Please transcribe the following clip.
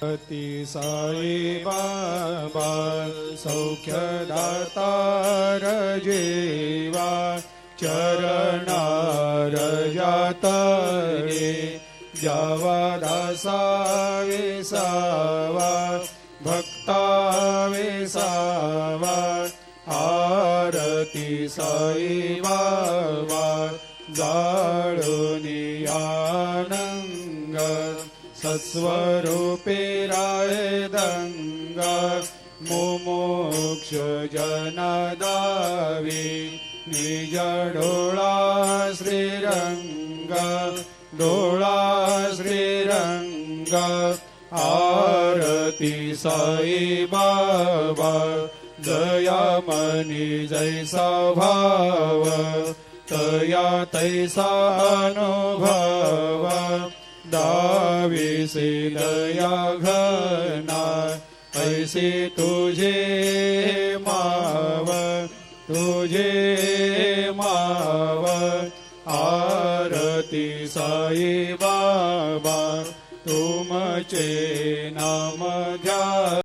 अति साई बाबा सौख्यदातार जेवा चरणार जातरे जावा दासा विसावा भक्ता विसावा आरती साई बाबा जाळुनी आनंग सत्स्वरूपे राय दंग मुमुक्ष जनदावी निज डोळा श्रीरंग डोळा श्रीरंग आरती साई बाबा जया मनी जैसा भाव तया तैसा अनुभव दाविसे दया घना ऐसे तुझे माव आरती साई बाबा तुमचे नाम घ्या